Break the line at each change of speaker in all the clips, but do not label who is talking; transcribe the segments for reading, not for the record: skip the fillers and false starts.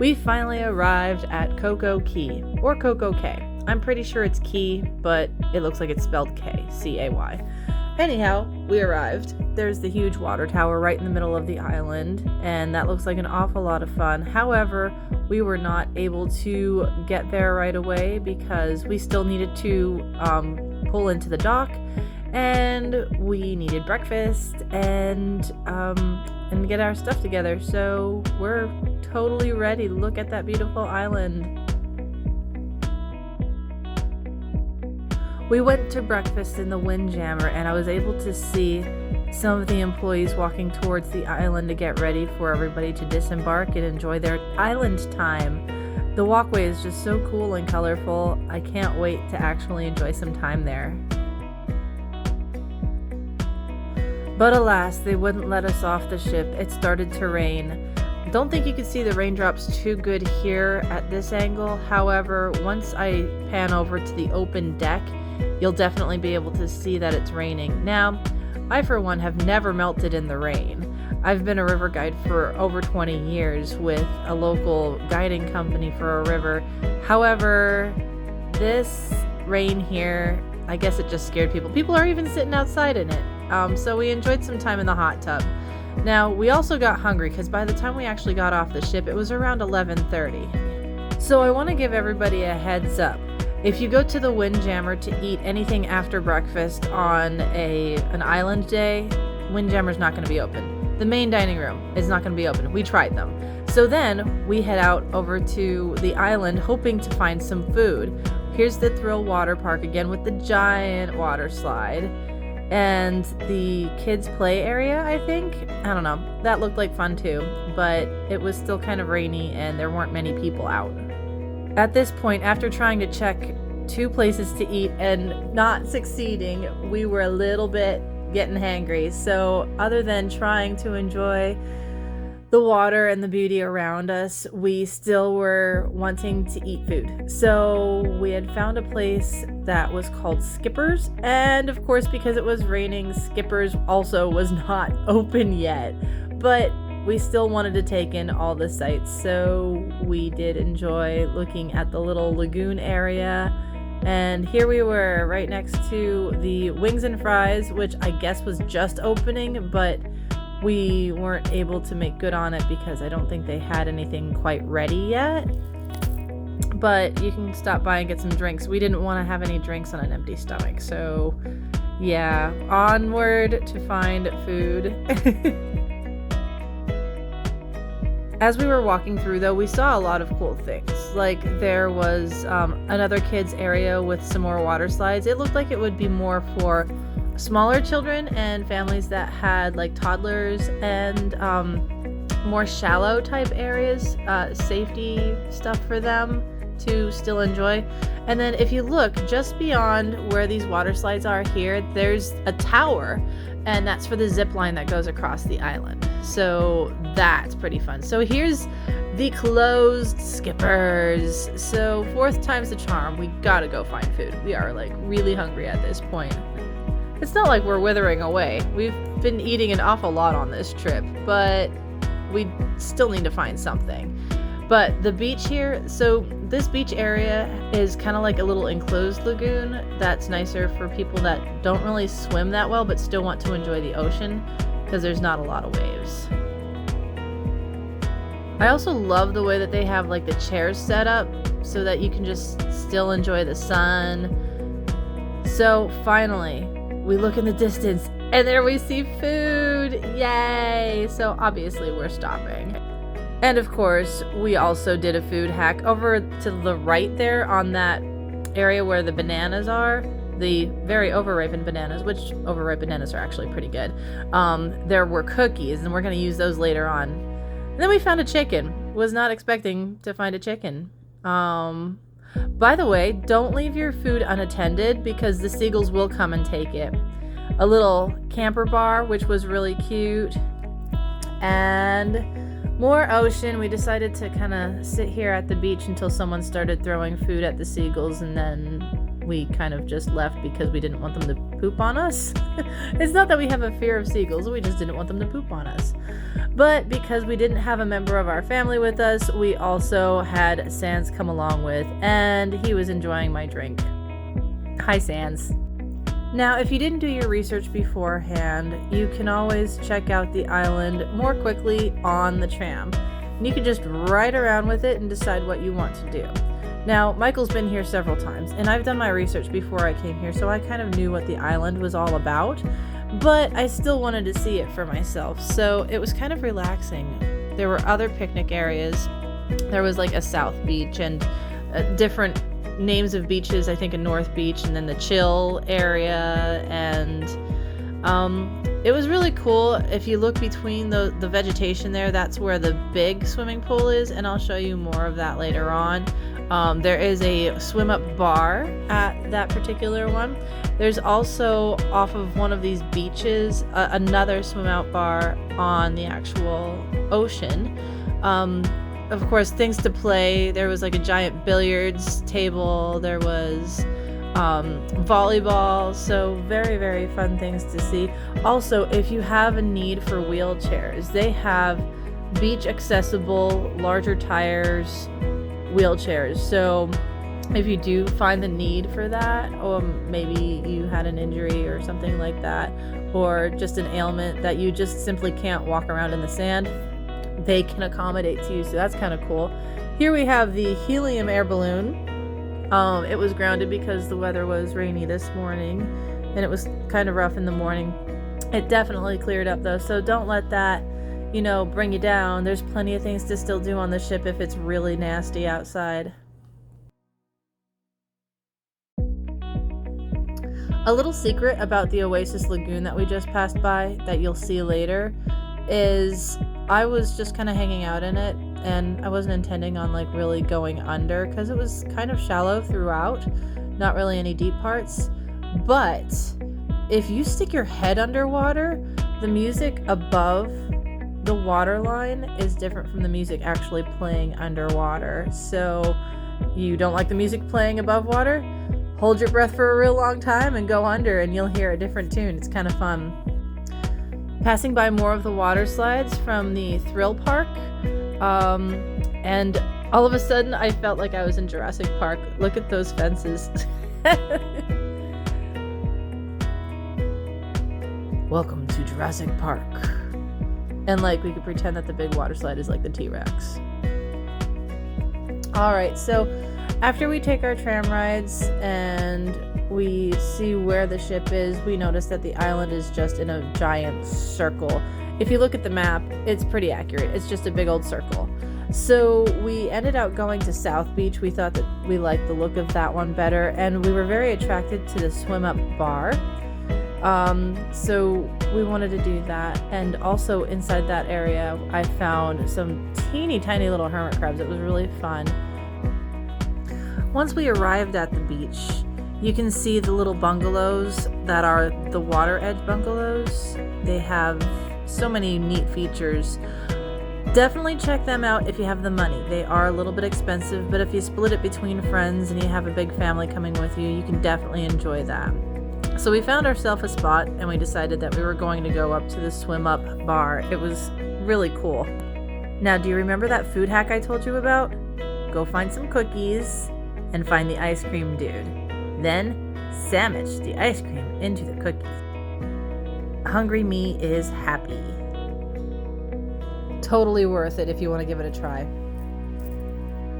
We finally arrived at Coco Cay, or Coco Cay. I'm pretty sure it's Key, but it looks like it's spelled K, C-A-Y. Anyhow, we arrived. There's the huge water tower right in the middle of the island, and that looks like an awful lot of fun. However, we were not able to get there right away because we still needed to pull into the dock, and we needed breakfast and get our stuff together. So we're totally ready to look at that beautiful island. We went to breakfast in the Windjammer, and I was able to see some of the employees walking towards the island to get ready for everybody to disembark and enjoy their island time. The walkway is just so cool and colorful. I can't wait to actually enjoy some time there. But alas, they wouldn't let us off the ship. It started to rain. Don't think you can see the raindrops too good here at this angle. However, once I pan over to the open deck, you'll definitely be able to see that it's raining. Now, I for one have never melted in the rain. I've been a river guide for over 20 years with a local guiding company for a river. However, this rain here, I guess it just scared people. People are even sitting outside in it. So we enjoyed some time in the hot tub. Now, we also got hungry because by the time we actually got off the ship, it was around 11:30. So I want to give everybody a heads up. If you go to the Windjammer to eat anything after breakfast on an island day, Windjammer's not going to be open. The main dining room is not going to be open. We tried them. So then we head out over to the island hoping to find some food. Here's the Thrill Water Park again with the giant water slide. And the kids play area, I think. I don't know. That looked like fun too, but it was still kind of rainy and there weren't many people out. At this point, after trying to check 2 places to eat and not succeeding, we were a little bit getting hangry. So other than trying to enjoy the water and the beauty around us, we still were wanting to eat food. So we had found a place that was called Skipper's, and of course, because it was raining, Skipper's also was not open yet, but we still wanted to take in all the sights. So we did enjoy looking at the little lagoon area, and here we were right next to the Wings and Fries, which I guess was just opening, but we weren't able to make good on it because I don't think they had anything quite ready yet. But you can stop by and get some drinks. We didn't want to have any drinks on an empty stomach. So yeah, onward to find food. As we were walking through though, we saw a lot of cool things. Like there was another kids area with some more water slides. It looked like it would be more for smaller children and families that had like toddlers, and more shallow type areas, safety stuff for them to still enjoy. And then if you look just beyond where these water slides are here, there's a tower, and that's for the zip line that goes across the island. So that's pretty fun. So here's the closed Skipper's. So 4th time's the charm. We gotta go find food. We are like really hungry at this point. It's not like we're withering away. We've been eating an awful lot on this trip, but we still need to find something. But the beach here, so this beach area is kind of like a little enclosed lagoon that's nicer for people that don't really swim that well but still want to enjoy the ocean because there's not a lot of waves. I also love the way that they have like the chairs set up so that you can just still enjoy the sun. So finally, we look in the distance and there we see food. Yay! So obviously we're stopping. And of course, we also did a food hack. Over to the right there on that area where the bananas are, the very overripened bananas, which overripe bananas are actually pretty good. There were cookies, and we're going to use those later on. And then we found a chicken. Was not expecting to find a chicken. By the way, don't leave your food unattended because the seagulls will come and take it. A little camper bar, which was really cute. And more ocean. We decided to kind of sit here at the beach until someone started throwing food at the seagulls, and then we kind of just left because we didn't want them to poop on us. It's not that we have a fear of seagulls, we just didn't want them to poop on us. But because we didn't have a member of our family with us, we also had Sans come along with, and he was enjoying my drink. Hi, Sans. Now, if you didn't do your research beforehand, you can always check out the island more quickly on the tram. And you can just ride around with it and decide what you want to do. Now, Michael's been here several times, and I've done my research before I came here, so I kind of knew what the island was all about, but I still wanted to see it for myself, so it was kind of relaxing. There were other picnic areas. There was like a South Beach and different names of beaches, I think a North Beach, and then the Chill area, and it was really cool. If you look between the vegetation there, that's where the big swimming pool is, and I'll show you more of that later on. There is a swim up bar at that particular one. There's also off of one of these beaches another swim out bar on the actual ocean. Of course, things to play. There was like a giant billiards table. There was volleyball. So very, very fun things to see. Also, if you have a need for wheelchairs, they have beach accessible, larger tires wheelchairs. So if you do find the need for that, or maybe you had an injury or something like that, or just an ailment that you just simply can't walk around in the sand, they can accommodate to you, so that's kind of cool. Here we have the Helium Air Balloon. It was grounded because the weather was rainy this morning, and it was kind of rough in the morning. It definitely cleared up though, so don't let that, bring you down. There's plenty of things to still do on the ship if it's really nasty outside. A little secret about the Oasis Lagoon that we just passed by that you'll see later is I was just kind of hanging out in it, and I wasn't intending on like really going under because it was kind of shallow throughout, not really any deep parts. But if you stick your head underwater, the music above the water line is different from the music actually playing underwater. So you don't like the music playing above water? Hold your breath for a real long time and go under, and you'll hear a different tune. It's kind of fun. Passing by more of the water slides from the thrill park, and all of a sudden I felt like I was in Jurassic Park. Look at those fences. Welcome to Jurassic Park. And like we could pretend that the big water slide is like the T-Rex. Alright, so after we take our tram rides and we see where the ship is, we notice that the island is just in a giant circle. If you look at the map, it's pretty accurate. It's just a big old circle. So we ended up going to South Beach. We thought that we liked the look of that one better, and we were very attracted to the swim up bar. So we wanted to do that. And also inside that area, I found some teeny tiny little hermit crabs. It was really fun. Once we arrived at the beach, you can see the little bungalows that are the water edge bungalows. They have so many neat features. Definitely check them out if you have the money. They are a little bit expensive, but if you split it between friends and you have a big family coming with you, you can definitely enjoy that. So we found ourselves a spot, and we decided that we were going to go up to the swim up bar. It was really cool. Now, do you remember that food hack I told you about? Go find some cookies and find the ice cream dude. Then sandwich the ice cream into the cookies. Hungry me is happy. Totally worth it if you want to give it a try.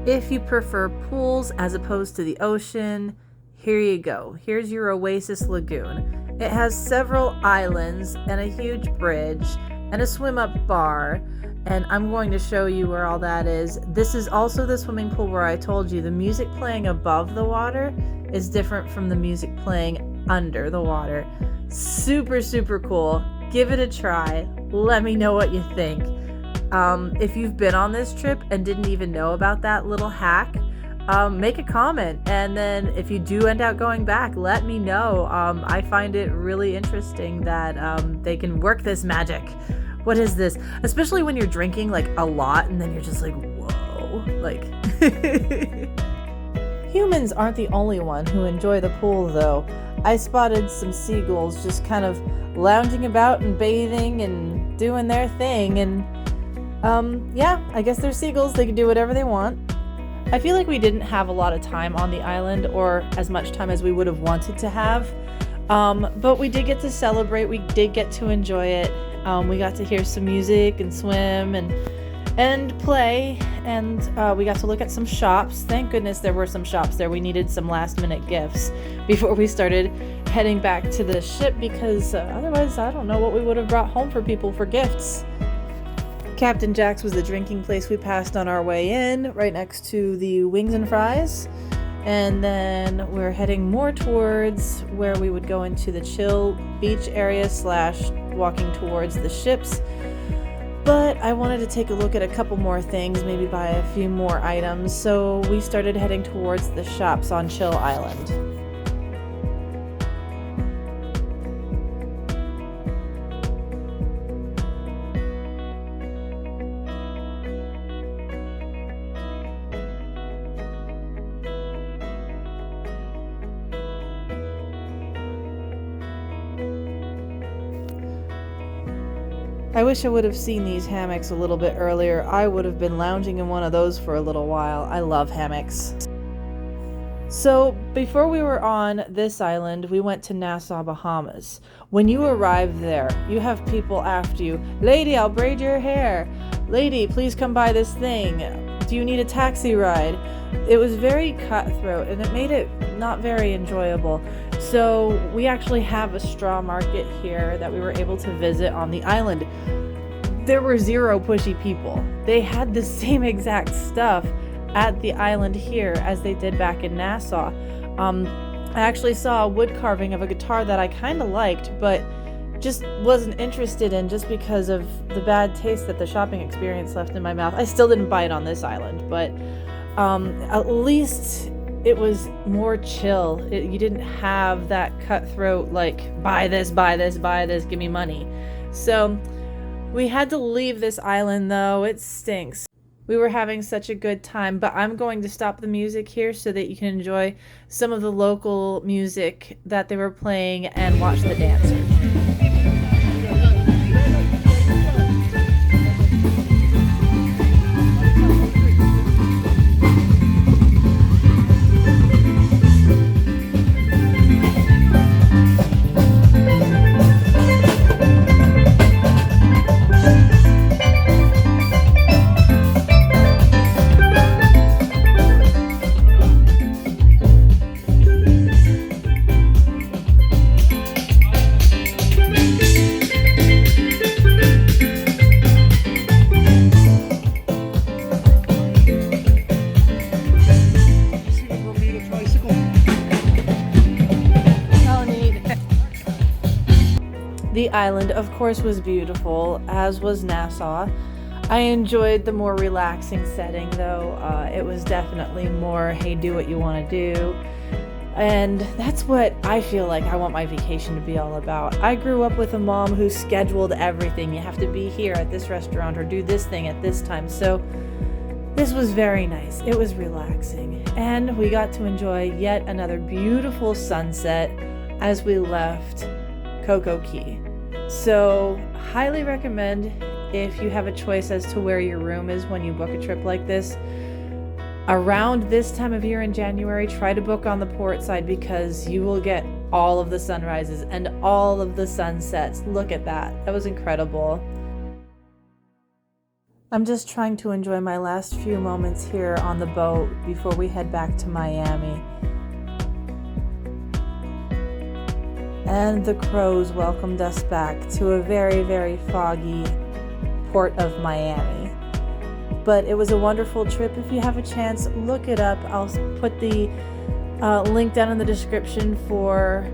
If you prefer pools as opposed to the ocean, here you go. Here's your Oasis Lagoon. It has several islands and a huge bridge and a swim up bar, and I'm going to show you where all that is. This is also the swimming pool where I told you the music playing above the water is different from the music playing under the water. Super, super cool. Give it a try. Let me know what you think. If you've been on this trip and didn't even know about that little hack, make a comment, and then if you do end up going back, let me know. I find it really interesting that they can work this magic. What is this? Especially when you're drinking like a lot and then you're just like, whoa, like. Humans aren't the only one who enjoy the pool, though. I spotted some seagulls just kind of lounging about and bathing and doing their thing, and yeah, I guess they're seagulls. They can do whatever they want. I feel like we didn't have a lot of time on the island, or as much time as we would have wanted to have, but we did get to celebrate. We did get to enjoy it. We got to hear some music and swim and play, and we got to look at some shops. Thank goodness there were some shops there. We needed some last minute gifts before we started heading back to the ship, because otherwise I don't know what we would have brought home for people for gifts. Captain Jack's was the drinking place we passed on our way in, right next to the Wings and Fries. And then we're heading more towards where we would go into the chill beach area / walking towards the ships. But I wanted to take a look at a couple more things, maybe buy a few more items, so we started heading towards the shops on Chill Island. I wish I would have seen these hammocks a little bit earlier. I would have been lounging in one of those for a little while. I love hammocks. So before we were on this island, we went to Nassau, Bahamas. When you arrive there, you have people after you. Lady, I'll braid your hair. Lady, please come buy this thing. Do you need a taxi ride? It was very cutthroat, and it made it not very enjoyable. So we actually have a straw market here that we were able to visit on the island. There were zero pushy people. They had the same exact stuff at the island here as they did back in Nassau. I actually saw a wood carving of a guitar that I kind of liked, but just wasn't interested in, just because of the bad taste that the shopping experience left in my mouth. I still didn't buy it on this island, but at least it was more chill. You didn't have that cutthroat, like, buy this, buy this, buy this, give me money. So we had to leave this island, though. It stinks. We were having such a good time, but I'm going to stop the music here so that you can enjoy some of the local music that they were playing and watch the dancers. The island, of course, was beautiful, as was Nassau. I enjoyed the more relaxing setting, though. It was definitely more, hey, do what you want to do. And that's what I feel like I want my vacation to be all about. I grew up with a mom who scheduled everything. You have to be here at this restaurant or do this thing at this time. So this was very nice. It was relaxing. And we got to enjoy yet another beautiful sunset as we left Coco Cay. So highly recommend, if you have a choice as to where your room is when you book a trip like this, around this time of year in January, try to book on the port side, because you will get all of the sunrises and all of the sunsets. Look at that. That was incredible. I'm just trying to enjoy my last few moments here on the boat before we head back to Miami. And the crows welcomed us back to a very, very foggy port of Miami. But it was a wonderful trip. If you have a chance, look it up. I'll put the link down in the description for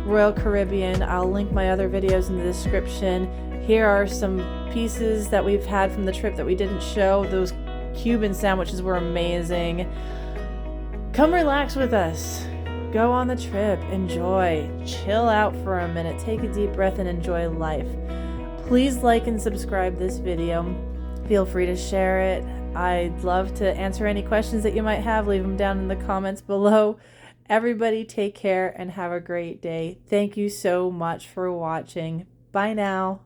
Royal Caribbean. I'll link my other videos in the description. Here are some pieces that we've had from the trip that we didn't show. Those Cuban sandwiches were amazing. Come relax with us. Go on the trip, enjoy, chill out for a minute, take a deep breath and enjoy life. Please like and subscribe this video. Feel free to share it. I'd love to answer any questions that you might have. Leave them down in the comments below. Everybody take care and have a great day. Thank you so much for watching. Bye now.